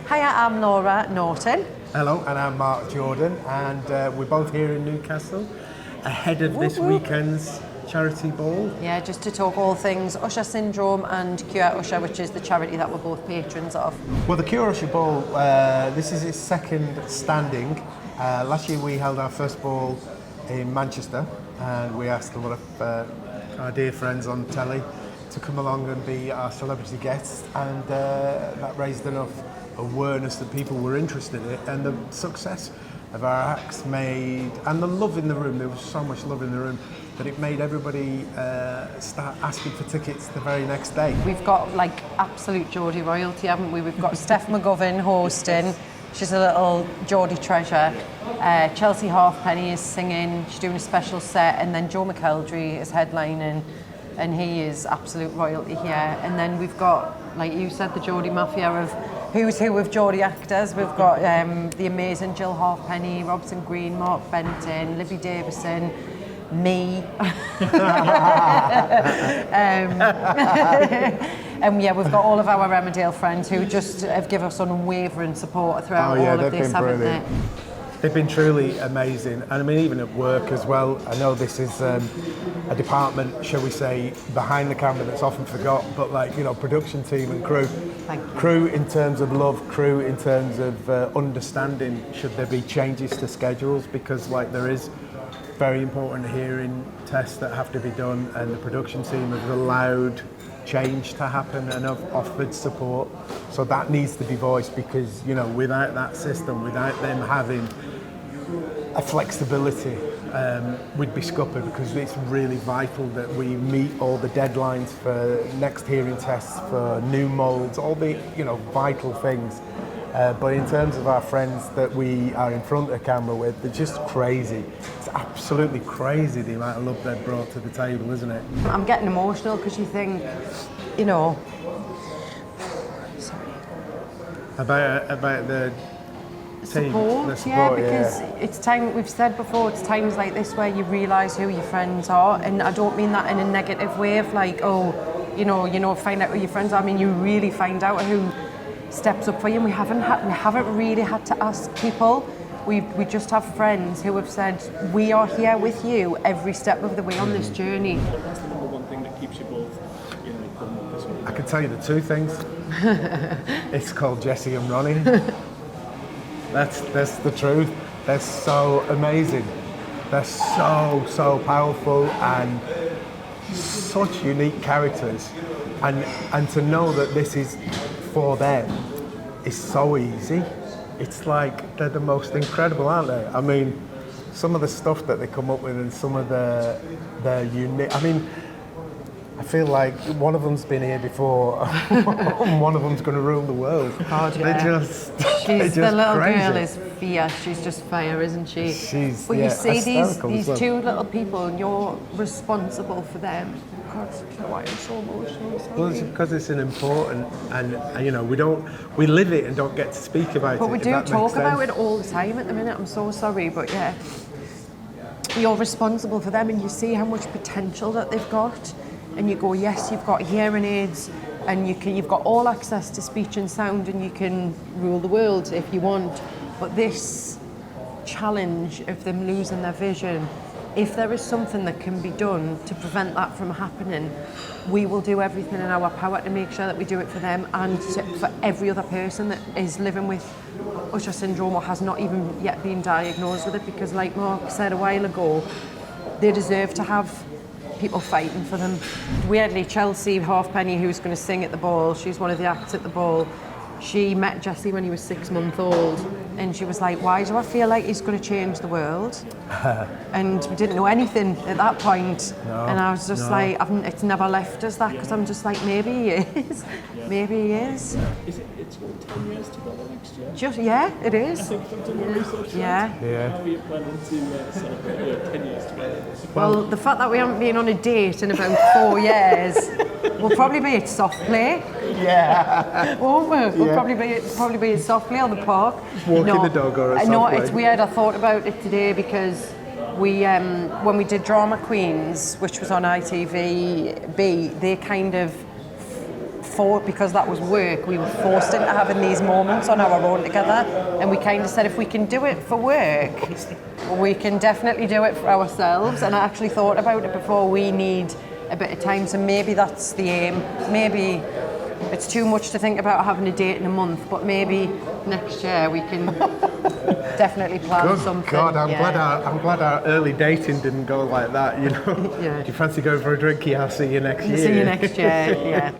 Hiya, I'm Laura Norton. Hello, and I'm Mark Jordon, and we're both here in Newcastle ahead of this weekend's charity ball. Yeah, just to talk all things Usher Syndrome and Cure Usher, which is the charity that we're both patrons of. Well, the Cure Usher Ball, this is its second standing. Last year we held our first ball in Manchester, and we asked a lot of our dear friends on telly to come along and be our celebrity guests, and that raised enough awareness that people were interested in it, and the success of our acts made, and the love in the room, there was so much love in the room, that it made everybody start asking for tickets the very next day. We've got like absolute Geordie royalty, haven't we? We've got Steph McGovern hosting. She's a little Geordie treasure. Chelsea Halfpenny is singing. She's doing a special set, and then Joe McElderry is headlining, and he is absolute royalty here. And then we've got, like you said, the Geordie Mafia of who's who of Geordie actors. We've got the amazing Jill Halfpenny, Robson Green, Mark Benton, Libby Davison, me. And yeah, we've got all of our Emmerdale friends who just have given us unwavering support throughout all of this, haven't they? They've been truly amazing, and I mean even at work as well. I know this is a department, shall we say, behind the camera that's often forgot, but like, you know, production team and crew. Thank you. Crew in terms of love, crew in terms of understanding should there be changes to schedules, because like there is very important hearing tests that have to be done, and the production team have allowed change to happen and have offered support. So that needs to be voiced, because, you know, without that system, without them having a flexibility, we'd be scuppered, because it's really vital that we meet all the deadlines for next hearing tests, for new moulds, all the, you know, vital things. But in terms of our friends that we are in front of the camera with, they're just crazy. It's absolutely crazy the amount of love they've brought to the table, isn't it? I'm getting emotional because you think, you know, sorry. About the team, support, the support, because it's time, we've said before, it's times like this where you realise who your friends are, and I don't mean that in a negative way of like, oh, you know, find out who your friends are. I mean, you really find out who steps up for you, and we haven't really had to ask people. We just have friends who have said, we are here with you every step of the way on this journey. What's the number one thing that keeps you both, you know, going up this way? I can tell you the two things. It's called Jesse and Ronnie. That's the truth. They're so amazing. They're so powerful and such unique characters. And to know that this is for them is so easy. It's like they're the most incredible, aren't they? I mean, some of the stuff that they come up with and some of the unique. I mean, I feel like one of them's been here before, and one of them's going to rule the world. God, yeah. They're just the little crazy. girl is fierce. She's just fire, isn't she? She's, but yeah, you see these well. two little people, and you're responsible for them. God, you know why I'm so emotional. Sorry. Well, it's because it's an important, and you know, we live it and don't get to speak about it. But we do talk about it all the time at the minute. I'm so sorry, but yeah, you're responsible for them, and you see how much potential that they've got, and you go, yes, you've got hearing aids, and you've got all access to speech and sound, and you can rule the world if you want. But this challenge of them losing their vision, if there is something that can be done to prevent that from happening, we will do everything in our power to make sure that we do it for them and for every other person that is living with Usher Syndrome or has not even yet been diagnosed with it, because like Mark said a while ago, they deserve to have people fighting for them. Weirdly, Chelsea Halfpenny, who's going to sing at the ball, she's one of the acts at the ball, she met Jesse when he was 6 months old, and she was like, why do I feel like he's going to change the world? And we didn't know anything at that point. No, and I was just like, it's never left us that, because I'm just like, maybe he is. Maybe he is. It's 10 years together next year? Just, yeah, it is. I think I've done my research. Yeah. How are you planning to celebrate your 10 years together? Well, the fact that we haven't been on a date in about 4 years will probably be at soft play. Yeah. Won't we? We'll probably be at soft play on the park. Walking the dog or a soft No, play. it's weird. I thought about it today because we, when we did Drama Queens, which was on ITV, they kind of because that was work, we were forced into having these moments on our own together, and we kind of said if we can do it for work, we can definitely do it for ourselves. And I actually thought about it before, we need a bit of time, so maybe that's the aim. Maybe it's too much to think about having a date in a month, but maybe next year we can definitely plan Good something. God, I'm yeah. glad our early dating didn't go like that, you know. Yeah. Do you fancy going for a drink? Yeah, I'll see you next year. See you next year, yeah.